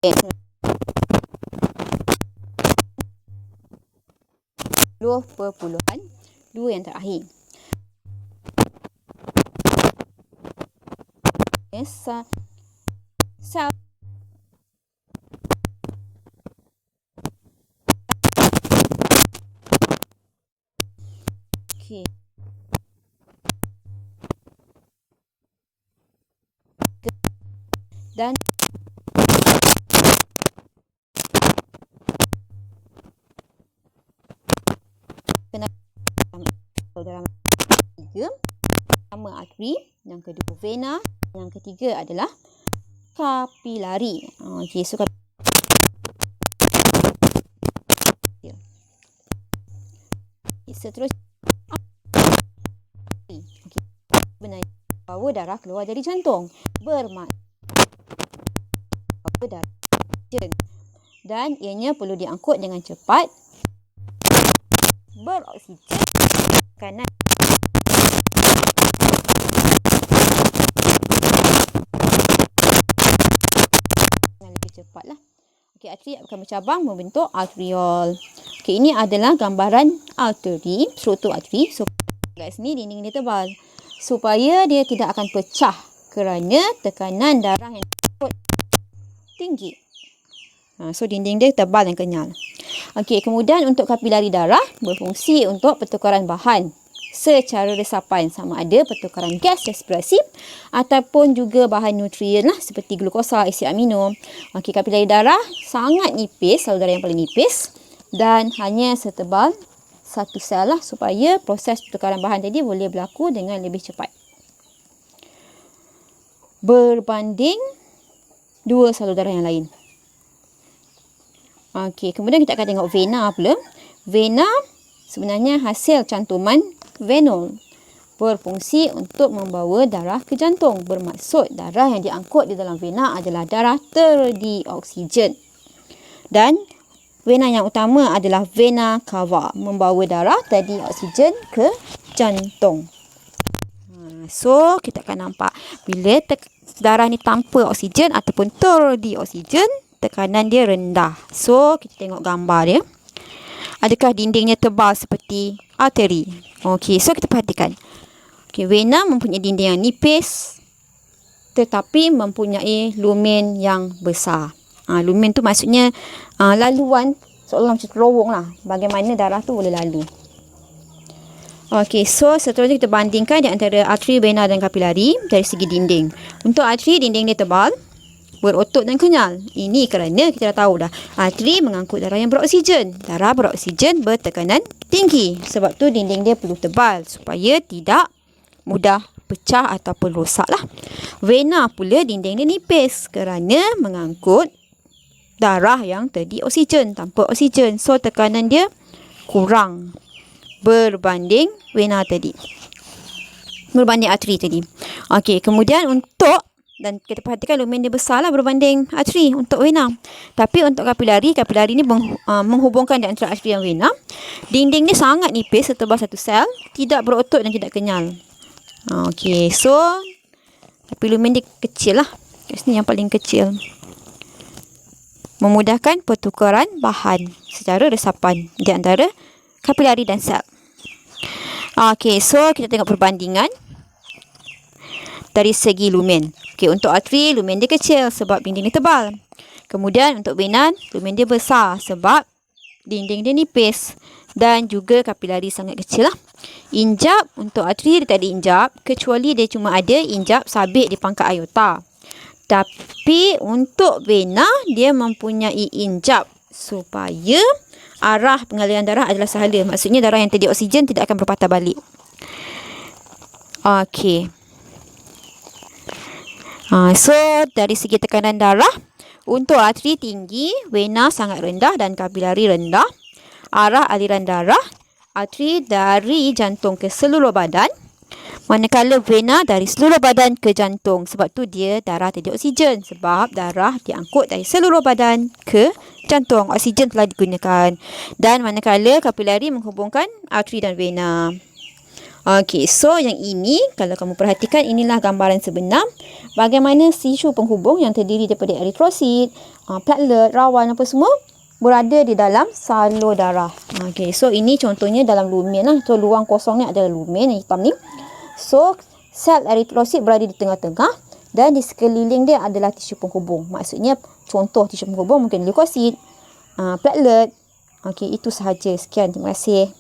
10,2 yang terakhir. Sel okay. Dan dalam 3, pertama arteri, yang kedua vena, yang ketiga adalah kapilari. Okey, so seterusnya sebenarnya bawa darah keluar dari jantung, bermakna bawa darah dan ianya perlu diangkut dengan cepat, beroksigen kanan lebih cepatlah. Okey, arteri akan bercabang membentuk arteriol. Okey, ini adalah gambaran arteri, struktur arteri. So kat sini dinding dia tebal supaya dia tidak akan pecah kerana tekanan darah yang tinggi. So dinding dia tebal dan kenyal. Okey, kemudian untuk kapilari darah berfungsi untuk pertukaran bahan secara resapan, sama ada pertukaran gas respirasi ataupun juga bahan nutrien lah seperti glukosa, asid amino. Okey, kapilari darah sangat nipis, sel darah yang paling nipis dan hanya setebal satu sel lah supaya proses pertukaran bahan tadi boleh berlaku dengan lebih cepat berbanding dua salur darah yang lain. Okey, kemudian kita akan tengok vena pula. Vena sebenarnya hasil cantuman venul, berfungsi untuk membawa darah ke jantung. Bermaksud darah yang diangkut di dalam vena adalah darah terdioksigen. Dan vena yang utama adalah vena cava, membawa darah terdioksigen ke jantung. So, kita akan nampak bila darah ni tanpa oksigen ataupun terdioksigen, tekanan dia rendah. So, kita tengok gambar dia. Adakah dindingnya tebal seperti arteri? Okey, so kita perhatikan. Okey, vena mempunyai dinding yang nipis tetapi mempunyai lumen yang besar. Lumen tu maksudnya laluan seolah macam terowong lah. Bagaimana darah tu boleh lalu. Okey, so seterusnya kita bandingkan di antara arteri, vena dan kapilari dari segi dinding. Untuk arteri, dinding dia tebal, berotot dan kenyal. Ini kerana kita dah tahu dah, arteri mengangkut darah yang beroksigen. Darah beroksigen bertekanan tinggi. Sebab tu dinding dia perlu tebal supaya tidak mudah pecah ataupun rosak lah. Vena pula dinding dia nipis kerana mengangkut darah yang terdioksigen tanpa oksigen. So tekanan dia kurang berbanding vena tadi, berbanding arteri tadi. Okey, kemudian untuk, dan kita perhatikan lumen dia besar lah berbanding arteri untuk vena. Tapi untuk kapilari ni menghubungkan di antara arteri dan vena. Dinding ni sangat nipis, setebal satu sel, tidak berotot dan tidak kenyal. Okey, so tapi lumen dia kecil lah. Kat sini yang paling kecil. Memudahkan pertukaran bahan secara resapan di antara kapilari dan sel. Okey, so kita tengok perbandingan dari segi lumen. Okey, untuk arteri lumen dia kecil sebab dinding dia tebal. Kemudian untuk vena lumen dia besar sebab dinding dia nipis dan juga kapilari sangat kecil lah. Injap untuk arteri dia tak ada injap kecuali dia cuma ada injap sabit di pangkat aorta. Tapi untuk vena dia mempunyai injap supaya arah pengaliran darah adalah sahala. Maksudnya darah yang terdioksigen tidak akan berpatah balik. Okey. So dari segi tekanan darah, untuk arteri tinggi, vena sangat rendah dan kapilari rendah. Arah aliran darah arteri dari jantung ke seluruh badan, manakala vena dari seluruh badan ke jantung. Sebab tu dia darah terdioksigen, sebab darah diangkut dari seluruh badan ke jantung. Oksigen telah digunakan. Dan manakala kapilari menghubungkan arteri dan vena. Okey, so yang ini kalau kamu perhatikan, inilah gambaran sebenar bagaimana tisu penghubung yang terdiri daripada eritrosit, platelet, rawan apa semua berada di dalam salur darah. Okey, so ini contohnya dalam lumen lah. So ruang kosong ni adalah lumen yang hitam ni. So sel eritrosit berada di tengah-tengah dan di sekeliling dia adalah tisu penghubung. Maksudnya contoh tisu penghubung mungkin leukosit, platelet. Okey, itu sahaja. Sekian, terima kasih.